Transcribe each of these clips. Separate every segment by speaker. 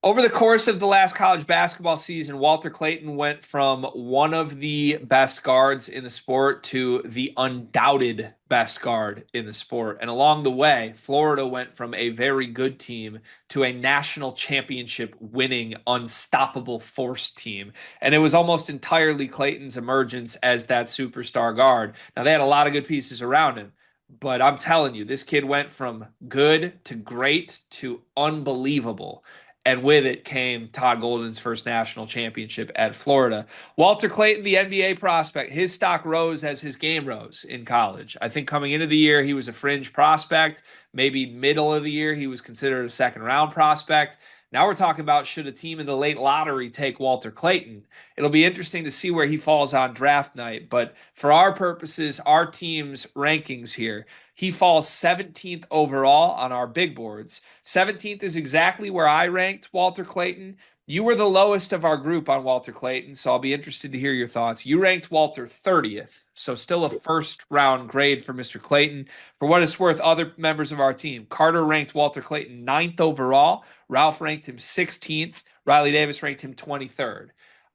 Speaker 1: Over the course of the last college basketball season, Walter Clayton went from one of the best guards in the sport to the undoubted best guard in the sport. And along the way, Florida went from a very good team to a national championship winning, unstoppable force team. And it was almost entirely Clayton's emergence as that superstar guard. Now, they had a lot of good pieces around him. But I'm telling you, this kid went from good to great to unbelievable. And with it came Todd Golden's first national championship at Florida. Walter Clayton, the NBA prospect, his stock rose as his game rose in college. I think coming into the year, he was a fringe prospect. Maybe middle of the year, he was considered a second round prospect. Now we're talking about should a team in the late lottery take Walter Clayton. It'll be interesting to see where he falls on draft night. But for our purposes, our team's rankings here, he falls 17th overall on our big boards. 17th is exactly where I ranked Walter Clayton. You were the lowest of our group on Walter Clayton, so I'll be interested to hear your thoughts. You ranked Walter 30th, so still a first round grade for Mr. Clayton. For what it's worth, other members of our team, Carter ranked Walter Clayton ninth overall. Ralph ranked him 16th. Riley Davis ranked him 23rd.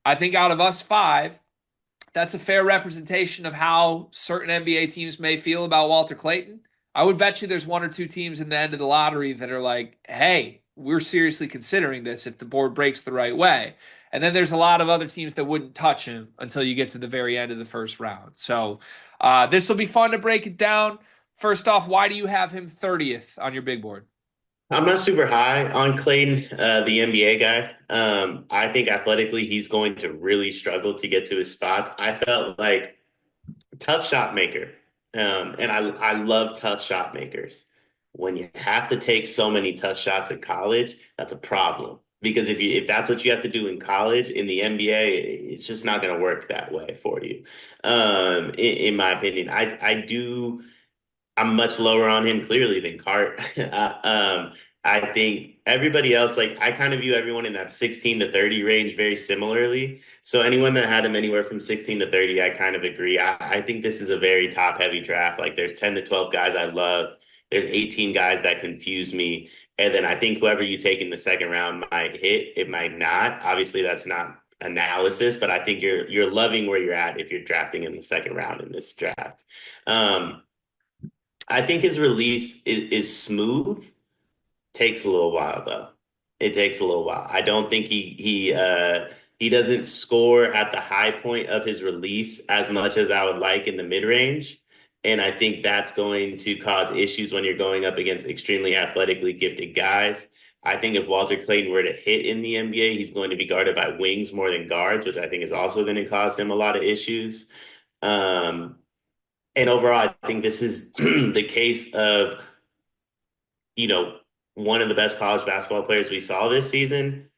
Speaker 1: I think out of us five, that's a fair representation of how certain NBA teams may feel about Walter Clayton. I would bet you there's one or two teams in the end of the lottery that are like, hey, we're seriously considering this if the board breaks the right way. And then there's a lot of other teams that wouldn't touch him until you get to the very end of the first round. So this will be fun to break it down. First off, why do you have him 30th on your big board?
Speaker 2: I'm not super high on Clayton, the NBA guy. I think athletically he's going to really struggle to get to his spots. I felt like tough shot maker, and I love tough shot makers. When you have to take so many tough shots in college, that's a problem. Because if that's what you have to do in college, in the NBA, it's just not going to work that way for you. In my opinion, I'm much lower on him clearly than Cart. I think everybody else, like I kind of view everyone in that 16 to 30 range very similarly. So anyone that had him anywhere from 16 to 30, I kind of agree. I think this is a very top heavy draft. Like there's 10 to 12 guys I love. There's 18 guys that confuse me. And then I think whoever you take in the second round might hit, it might not. Obviously, that's not analysis, but I think you're loving where you're at if you're drafting in the second round in this draft. Um, I think his release is smooth. Takes a little while though. It takes a little while. I don't think he doesn't score at the high point of his release as much as I would like in the mid range. And I think that's going to cause issues when you're going up against extremely athletically gifted guys. I think if Walter Clayton were to hit in the NBA, he's going to be guarded by wings more than guards, which I think is also going to cause him a lot of issues. Um, and overall, I think this is the case of, you know, one of the best college basketball players we saw this season,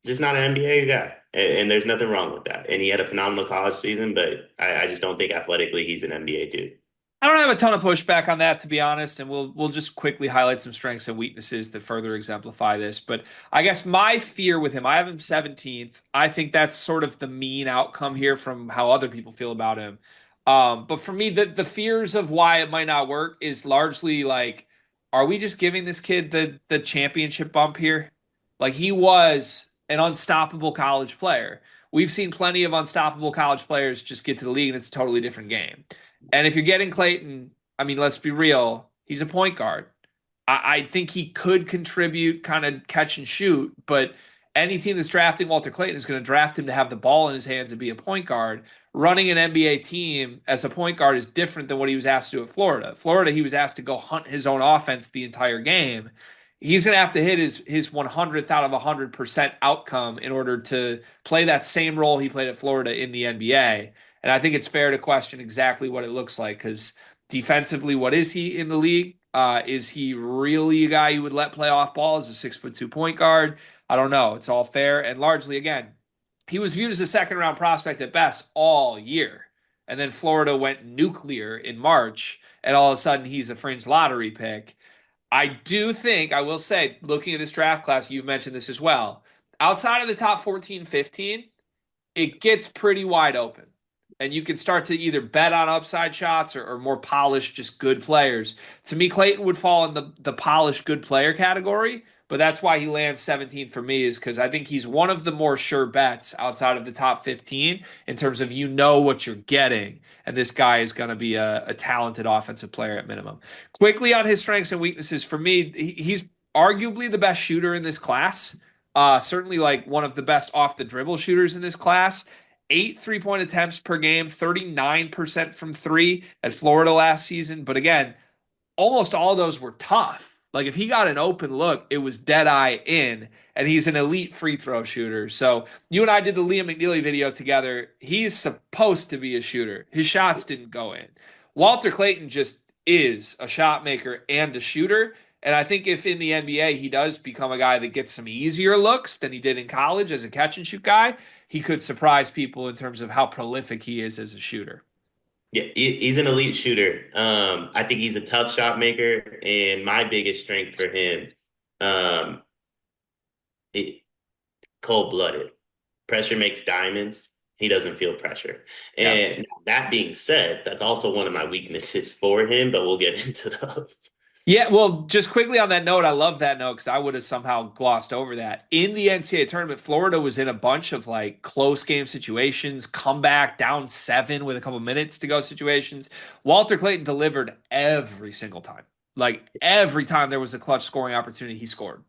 Speaker 2: just not an NBA guy. And there's nothing wrong with that. And he had a phenomenal college season, but I just don't think athletically he's an NBA dude.
Speaker 1: I don't have a ton of pushback on that, to be honest, and we'll just quickly highlight some strengths and weaknesses that further exemplify this. But I guess my fear with him, I have him 17th. I think that's sort of the mean outcome here from how other people feel about him. But for me, the fears of why it might not work is largely like, are we just giving this kid the championship bump here? Like he was an unstoppable college player. We've seen plenty of unstoppable college players just get to the league and it's a totally different game. And if you're getting Clayton, I mean, let's be real, he's a point guard. I think he could contribute, kind of catch and shoot, but any team that's drafting Walter Clayton is going to draft him to have the ball in his hands and be a point guard. Running an NBA team as a point guard is different than what he was asked to do at Florida. Florida, he was asked to go hunt his own offense the entire game. He's going to have to hit his 100th out of 100% outcome in order to play that same role he played at Florida in the NBA. And I think it's fair to question exactly what it looks like because defensively, what is he in the league? Is he really a guy you would let play off ball as a 6'2" point guard? I don't know. It's all fair. And largely, again, he was viewed as a second round prospect at best all year. And then Florida went nuclear in March, and all of a sudden he's a fringe lottery pick. I do think, I will say, looking at this draft class, you've mentioned this as well. Outside of the top 14, 15, it gets pretty wide open. and you can start to either bet on upside shots or more polished, just good players. To me, Clayton would fall in the polished good player category, but that's why he lands 17th for me, is because I think he's one of the more sure bets outside of the top 15 in terms of what you're getting. And this guy is going to be a talented offensive player at minimum. Quickly on his strengths and weaknesses, for me, he's arguably the best shooter in this class. Certainly, like one of the best off the dribble shooters in this class. 8 3-point attempts per game, 39% from three at Florida last season. But again, almost all of those were tough. Like if he got an open look, it was dead eye in, and he's an elite free throw shooter. So you and I did the Liam McNeely video together. He's supposed to be a shooter. His shots didn't go in. Walter Clayton just is a shot maker and a shooter. And I think if in the NBA he does become a guy that gets some easier looks than he did in college as a catch and shoot guy, he could surprise people in terms of how prolific he is as a shooter.
Speaker 2: Yeah, he's an elite shooter. I think he's a tough shot maker, and my biggest strength for him, um, it, cold-blooded. Pressure makes diamonds. He doesn't feel pressure.
Speaker 1: Yeah.
Speaker 2: And that being said, that's also one of my weaknesses for him, but we'll get into those.
Speaker 1: Yeah, well, just quickly on that note, I love that note because I would have somehow glossed over that. In the NCAA tournament, Florida was in a bunch of like close game situations, comeback down 7 with a couple minutes to go situations. Walter Clayton delivered every single time. Like every time there was a clutch scoring opportunity, he scored.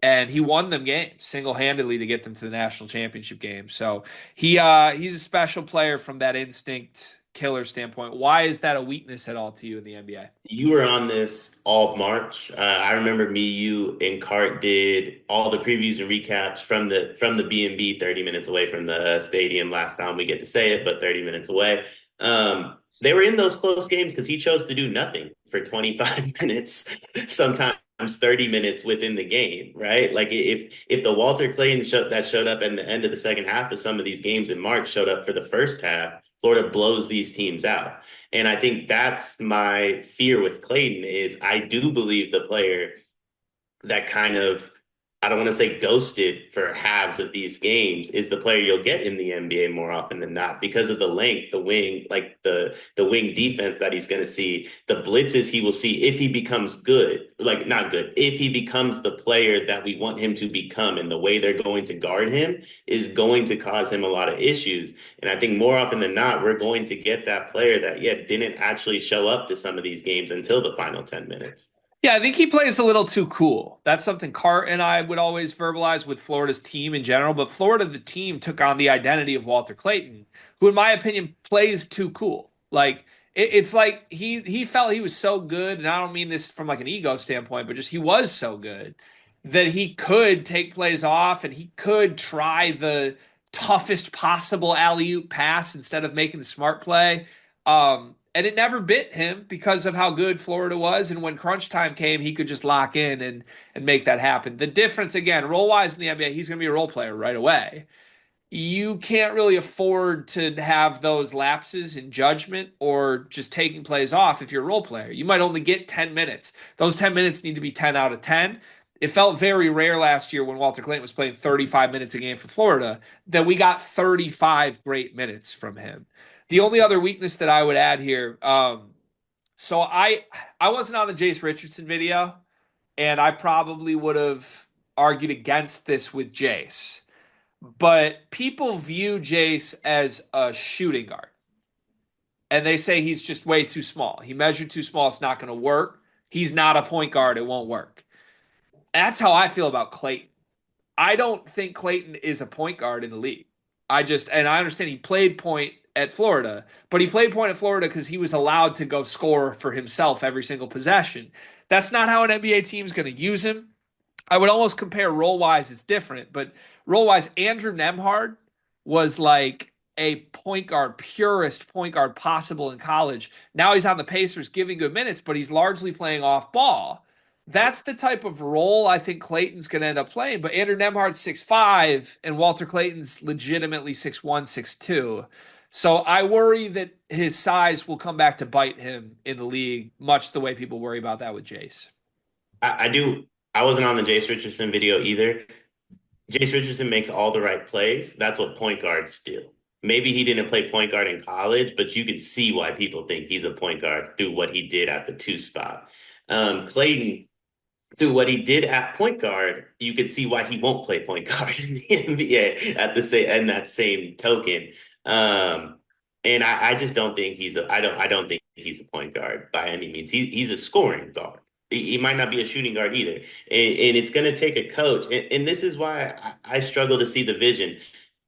Speaker 1: And he won them games single-handedly to get them to the national championship game. So he's a special player from that instinct killer standpoint. Why is that a weakness at all to you in the NBA?
Speaker 2: You were on this all March. I remember me, you, and Cart did all the previews and recaps from the B&B 30 minutes away from the stadium last time we get to say it, but 30 minutes away. They were in those close games because he chose to do nothing for 25 minutes, sometimes 30 minutes within the game, right? Like if the Walter Clayton that showed up at the end of the second half of some of these games in March showed up for the first half, Florida blows these teams out. And I think that's my fear with Clayton is I do believe the player that kind of I don't want to say ghosted for halves of these games is the player you'll get in the NBA more often than not because of the length, the wing, like the wing defense that he's going to see, the blitzes he will see if he becomes good, like not good, if he becomes the player that we want him to become and the way they're going to guard him is going to cause him a lot of issues. And I think more often than not, we're going to get that player that, yeah, didn't actually show up to some of these games until the final 10 minutes.
Speaker 1: Yeah, I think he plays a little too cool. That's something Cart and I would always verbalize with Florida's team in general. But Florida, the team, took on the identity of Walter Clayton, who, in my opinion, plays too cool. Like it's like he felt he was so good, and I don't mean this from like an ego standpoint, but just he was so good that he could take plays off and he could try the toughest possible alley-oop pass instead of making the smart play. And it never bit him because of how good Florida was. And when crunch time came, he could just lock in and make that happen. The difference, again, role wise in the NBA, he's going to be a role player right away. You can't really afford to have those lapses in judgment or just taking plays off if you're a role player. You might only get 10 minutes. Those 10 minutes need to be 10 out of 10. It felt very rare last year when Walter Clayton was playing 35 minutes a game for Florida that we got 35 great minutes from him. The only other weakness that I would add here, so I wasn't on the Jace Richardson video, and I probably would have argued against this with Jace. But people view Jace as a shooting guard, and they say he's just way too small. He measured too small. It's not going to work. He's not a point guard. It won't work. That's how I feel about Clayton. I don't think Clayton is a point guard in the league. And I understand he played point at Florida, but he played point at Florida because he was allowed to go score for himself every single possession. That's not how an NBA team is going to use him. I would almost compare role wise, it's different, but role wise, Andrew Nemhard was like a point guard, purest point guard possible in college. Now he's on the Pacers giving good minutes, but he's largely playing off ball. That's the type of role I think Clayton's going to end up playing. But Andrew Nemhard's 6'5", and Walter Clayton's legitimately 6'1", 6'2". So I worry that his size will come back to bite him in the league, much the way people worry about that with Jace.
Speaker 2: I do. I wasn't on the Jace Richardson video either. Jace Richardson makes all the right plays. That's what point guards do. Maybe he didn't play point guard in college, but you can see why people think he's a point guard through what he did at the two spot. Clayton, through what he did at point guard, you could see why he won't play point guard in the NBA at the same and that same token. Um, and I just don't think I don't think he's a point guard by any means. He's a scoring guard. He might not be a shooting guard either. And it's going to take a coach. And this is why I struggle to see the vision.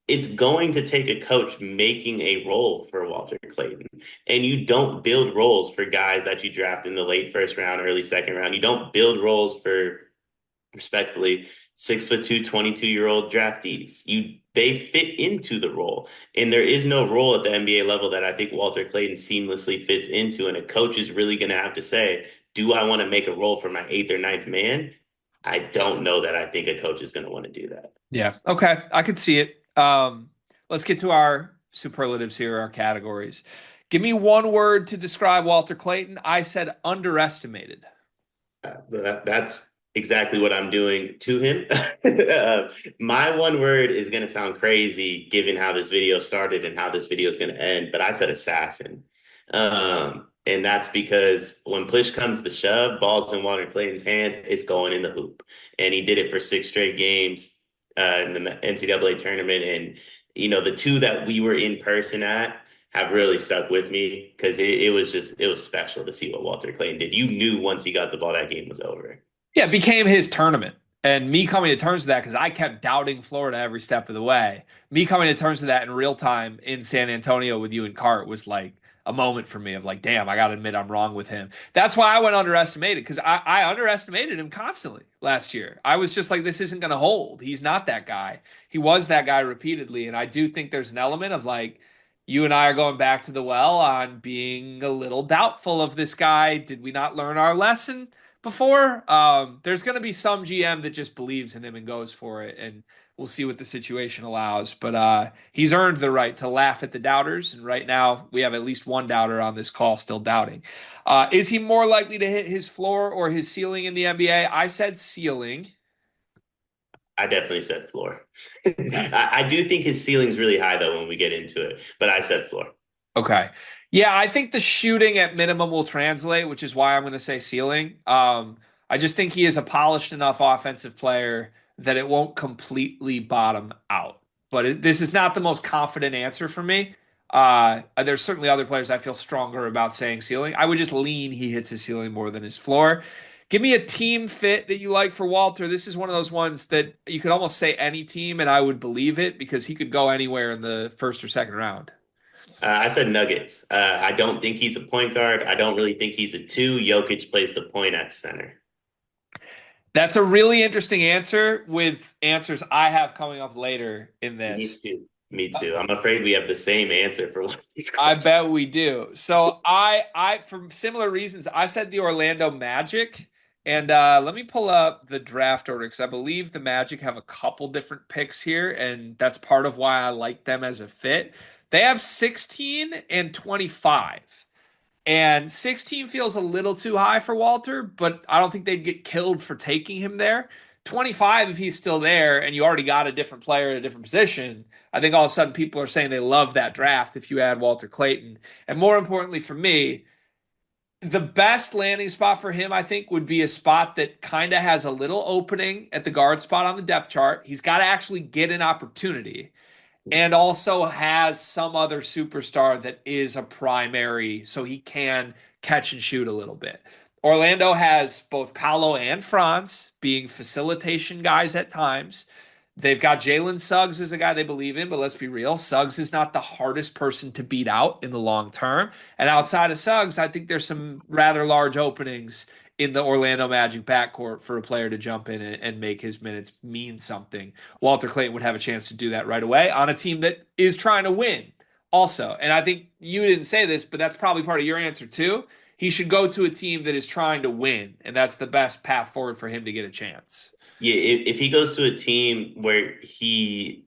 Speaker 2: It's going to take a coach making a role for Walter Clayton. And you don't build roles for guys that you draft in the late first round, early second round. You don't build roles for, respectfully, 6'2", 22-year-old draftees. They fit into the role. And there is no role at the NBA level that I think Walter Clayton seamlessly fits into. And a coach is really going to have to say, do I want to make a role for my eighth or ninth man? I don't know that I think a coach is going to want to do that.
Speaker 1: Yeah. Okay. I could see it. Let's get to our superlatives here, our categories. Give me one word to describe Walter Clayton. I said underestimated.
Speaker 2: That's exactly what I'm doing to him. My one word is going to sound crazy given how this video started and how this video is going to end, but I said assassin. And that's because when push comes to shove, balls in Walter Clayton's hand, it's going in the hoop. And he did it for 6 straight games in the NCAA tournament. And, the two that we were in person at, have really stuck with me because it was special to see what Walter Clayton did. You knew once he got the ball, that game was over.
Speaker 1: Yeah, it became his tournament. And me coming to terms with that, because I kept doubting Florida every step of the way, me coming to terms with that in real time in San Antonio with you and Cart was like a moment for me of like, damn, I got to admit I'm wrong with him. That's why I went underestimated, because I underestimated him constantly last year. I was just like, this isn't going to hold. He's not that guy. He was that guy repeatedly. And I do think there's an element of like, you and I are going back to the well on being a little doubtful of this guy. Did we not learn our lesson before? There's going to be some GM that just believes in him and goes for it, and we'll see what the situation allows. But he's earned the right to laugh at the doubters, and right now we have at least one doubter on this call still doubting. Is he more likely to hit his floor or his ceiling in the NBA? I said ceiling.
Speaker 2: I definitely said floor.
Speaker 1: Okay.
Speaker 2: I do think his ceiling's really high though when we get into it, but I said floor.
Speaker 1: Okay. Yeah, I think the shooting at minimum will translate, which is why I'm going to say ceiling. I just think he is a polished enough offensive player that it won't completely bottom out. But this is not the most confident answer for me. There's certainly other players I feel stronger about saying ceiling. I would just lean he hits his ceiling more than his floor. Give me a team fit that you like for Walter. This is one of those ones that you could almost say any team, and I would believe it because he could go anywhere in the first or second round.
Speaker 2: I said Nuggets. I don't think he's a point guard. I don't really think he's a two. Jokic plays the point at center.
Speaker 1: That's a really interesting answer with answers I have coming up later in
Speaker 2: Me
Speaker 1: this.
Speaker 2: too. Me too. I'm afraid we have the same answer for one of these
Speaker 1: I
Speaker 2: questions.
Speaker 1: bet we do. So for similar reasons, I said the Orlando Magic. And let me pull up the draft order because I believe the Magic have a couple different picks here, and that's part of why I like them as a fit. They have 16 and 25. And 16 feels a little too high for Walter, but I don't think they'd get killed for taking him there. 25, if he's still there and you already got a different player at a different position, I think all of a sudden people are saying they love that draft if you add Walter Clayton. And more importantly for me, the best landing spot for him, I think, would be a spot that kind of has a little opening at the guard spot on the depth chart. He's got to actually get an opportunity and also has some other superstar that is a primary, so he can catch and shoot a little bit. Orlando has both Paolo and Franz being facilitation guys at times. They've got Jalen Suggs as a guy they believe in, but let's be real. Suggs is not the hardest person to beat out in the long term. And outside of Suggs, I think there's some rather large openings in the Orlando Magic backcourt for a player to jump in and make his minutes mean something. Walter Clayton would have a chance to do that right away on a team that is trying to win also. And I think you didn't say this, but that's probably part of your answer too. He should go to a team that is trying to win, and that's the best path forward for him to get a chance.
Speaker 2: Yeah, if he goes to a team where if he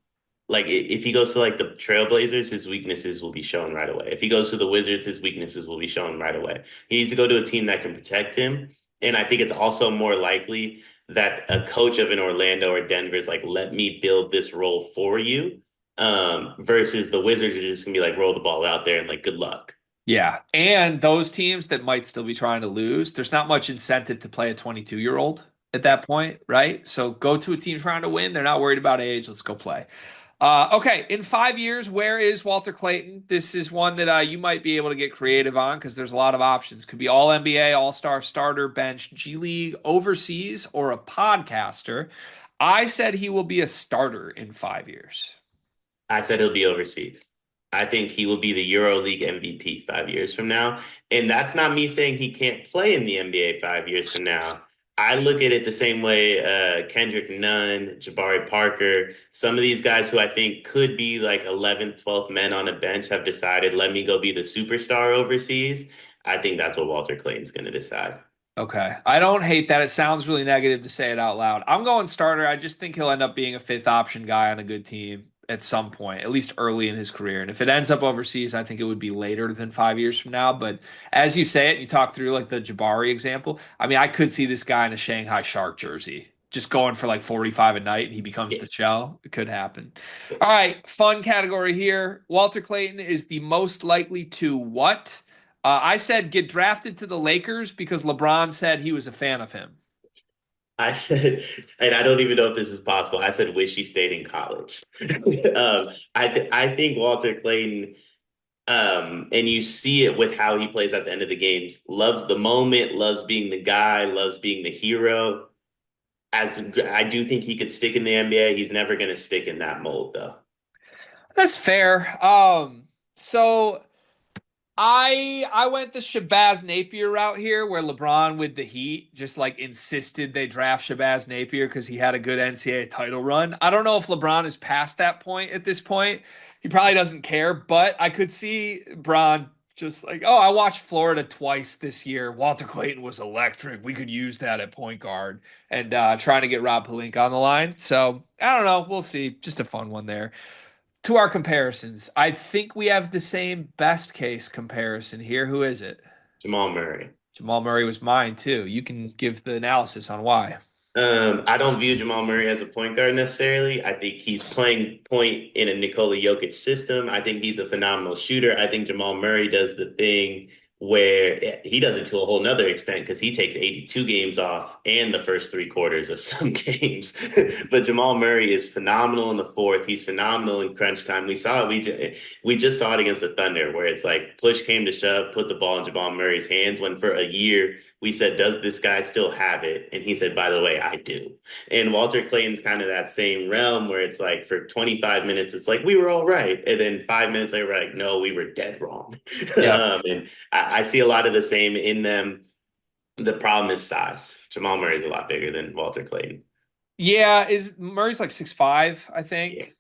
Speaker 2: goes to like the Trailblazers, his weaknesses will be shown right away. If he goes to the Wizards, his weaknesses will be shown right away. He needs to go to a team that can protect him. And I think it's also more likely that a coach of an Orlando or Denver is like, let me build this role for you. versus the Wizards are just gonna be like roll the ball out there and like good luck.
Speaker 1: Yeah. And those teams that might still be trying to lose, there's not much incentive to play a 22-year-old at that point, right? So go to a team trying to win. They're not worried about age. Let's go play. Okay, in 5 years, where is Walter Clayton? This is one that you might be able to get creative on because there's a lot of options. Could be All NBA, All Star, starter, bench, G League, overseas, or a podcaster. I said he will be a starter in 5 years.
Speaker 2: I said he'll be overseas. I think he will be the EuroLeague MVP 5 years from now. And that's not me saying he can't play in the NBA 5 years from now. I look at it the same way Kendrick Nunn, Jabari Parker, some of these guys who I think could be like 11th, 12th men on a bench have decided, let me go be the superstar overseas. I think that's what Walter Clayton's going to decide.
Speaker 1: Okay. I don't hate that. It sounds really negative to say it out loud. I'm going starter. I just think he'll end up being a fifth option guy on a good team at some point, at least early in his career. And if it ends up overseas, I think it would be later than 5 years from now. But as you say it, you talk through like the Jabari example. I mean, I could see this guy in a Shanghai Shark jersey just going for like 45 a night and he becomes
Speaker 2: Yeah.
Speaker 1: the shell. It could happen. All right. Fun category here. Walter Clayton is the most likely to what? I said get drafted to the Lakers because LeBron said he was a fan of him.
Speaker 2: I said, and I don't even know if this is possible. I said, wish he stayed in college. I think Walter Clayton, and you see it with how he plays at the end of the games, loves the moment, loves being the guy, loves being the hero. As I do think he could stick in the NBA, he's never going to stick in that mold, though.
Speaker 1: That's fair. So I went the Shabazz Napier route here, where LeBron with the Heat just like insisted they draft Shabazz Napier because he had a good NCAA title run. I don't know if LeBron is past that point at this point. He probably doesn't care, but I could see Bron just like, oh, I watched Florida twice this year. Walter Clayton was electric. We could use that at point guard and trying to get Rob Pelinka on the line. So I don't know. We'll see. Just a fun one there to our comparisons. I think we have the same best case comparison here. Who is it?
Speaker 2: Jamal Murray.
Speaker 1: Jamal Murray was mine too. You can give the analysis on why.
Speaker 2: I don't view Jamal Murray as a point guard necessarily. I think he's playing point in a Nikola Jokic system. I think he's a phenomenal shooter. I think Jamal Murray does the thing where he does it to a whole nother extent because he takes 82 games off and the first 3 quarters of some games. But Jamal Murray is phenomenal in the fourth. He's phenomenal in crunch time. We saw it. We just saw it against the Thunder where it's like push came to shove, put the ball in Jamal Murray's hands when for a year we said, does this guy still have it? And he said, by the way, I do. And Walter Clayton's kind of that same realm where it's like for 25 minutes, it's like, we were all right. And then 5 minutes later, we're like, no, we were dead wrong.
Speaker 1: Yeah.
Speaker 2: And I see a lot of the same in them. The problem is size. Jamal Murray is a lot bigger than Walter Clayton.
Speaker 1: Yeah, is Murray's like 6'5", I
Speaker 2: Yeah.
Speaker 1: think.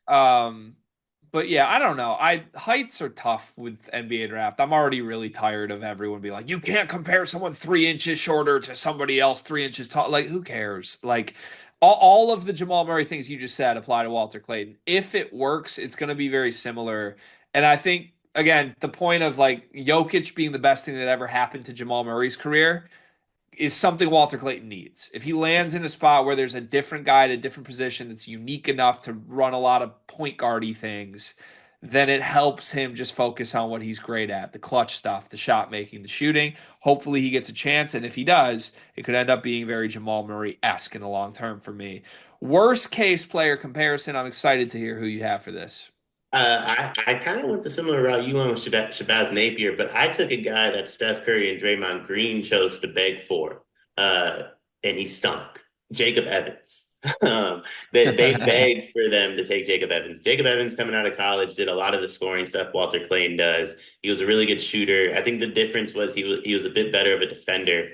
Speaker 1: But yeah, I don't know. I heights are tough with NBA draft. I'm already really tired of everyone being like, you can't compare someone 3 inches shorter to somebody else 3 inches tall. Like, who cares? Like, all of the Jamal Murray things you just said apply to Walter Clayton. If it works, it's going to be very similar. And I think again, the point of like Jokic being the best thing that ever happened to Jamal Murray's career is something Walter Clayton needs. If he lands in a spot where there's a different guy at a different position that's unique enough to run a lot of point guardy things, then it helps him just focus on what he's great at, the clutch stuff, the shot making, the shooting. Hopefully he gets a chance. And if he does, it could end up being very Jamal Murray-esque in the long term for me. Worst case player comparison. I'm excited to hear who you have for this.
Speaker 2: I kind of went the similar route you went with Shabazz Napier, but I took a guy that Steph Curry and Draymond Green chose to beg for, uh, and he stunk. Jacob Evans. They begged for them to take Jacob Evans. Jacob Evans coming out of college did a lot of the scoring stuff Walter Clayton does. He was a really good shooter. I think the difference was he was a bit better of a defender.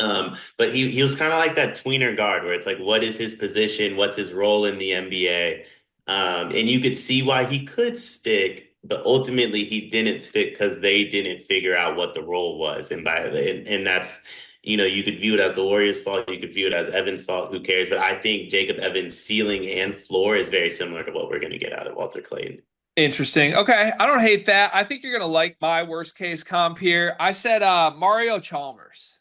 Speaker 2: But he was kind of like that tweener guard where it's like, what is his position? What's his role in the NBA? And you could see why he could stick, but ultimately he didn't stick because they didn't figure out what the role was. And that's, you could view it as the Warriors' fault, you could view it as Evans' fault, who cares? But I think Jacob Evans' ceiling and floor is very similar to what we're going to get out of Walter Clayton.
Speaker 1: Interesting. Okay, I don't hate that. I think you're gonna like my worst case comp here. I said Mario Chalmers.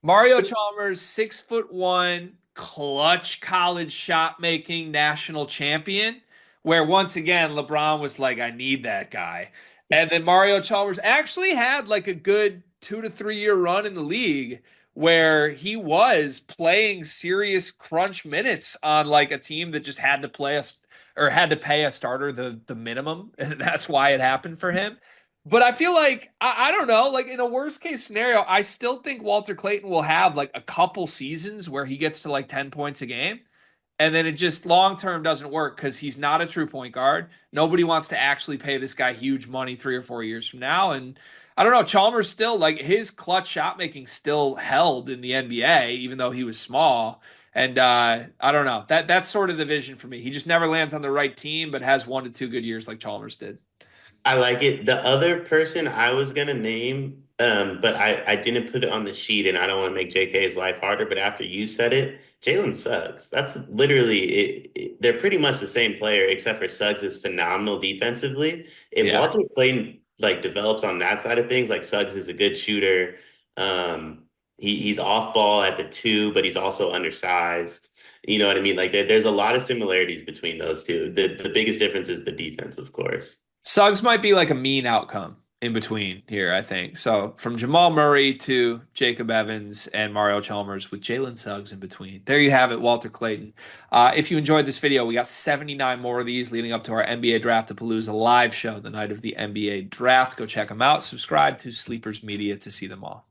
Speaker 1: Mario Chalmers, 6'1", clutch college shot making national champion. where once again LeBron was like, I need that guy. And then Mario Chalmers actually had like a good 2 to 3 year run in the league where he was playing serious crunch minutes on like a team that just had to play us or had to pay a starter the minimum, and that's why it happened for him. But I feel like I don't know, like in a worst case scenario, I still think Walter Clayton will have like a couple seasons where he gets to like 10 points a game. And then it just long term doesn't work because he's not a true point guard. Nobody wants to actually pay this guy huge money 3 or 4 years from now. And I don't know, Chalmers still like his clutch shot making still held in the NBA, even though he was small. And I don't know. That's sort of the vision for me. He just never lands on the right team, but has 1 to 2 good years like Chalmers did.
Speaker 2: I like it. The other person I was gonna name, but I didn't put it on the sheet, and I don't want to make JK's life harder. But after you said it, Jalen Suggs. That's literally it. They're pretty much the same player, except for Suggs is phenomenal defensively. If
Speaker 1: Yeah.
Speaker 2: Walter Clayton like develops on that side of things, like Suggs is a good shooter. He's off ball at the two, but he's also undersized. You know what I mean? Like there's a lot of similarities between those two. The biggest difference is the defense, of course.
Speaker 1: Suggs might be like a mean outcome in between here, I think. So from Jamal Murray to Jacob Evans and Mario Chalmers with Jalen Suggs in between. There you have it, Walter Clayton. If you enjoyed this video, we got 79 more of these leading up to our NBA Draft-a-Palooza live show the night of the NBA draft. Go check them out. Subscribe to Sleepers Media to see them all.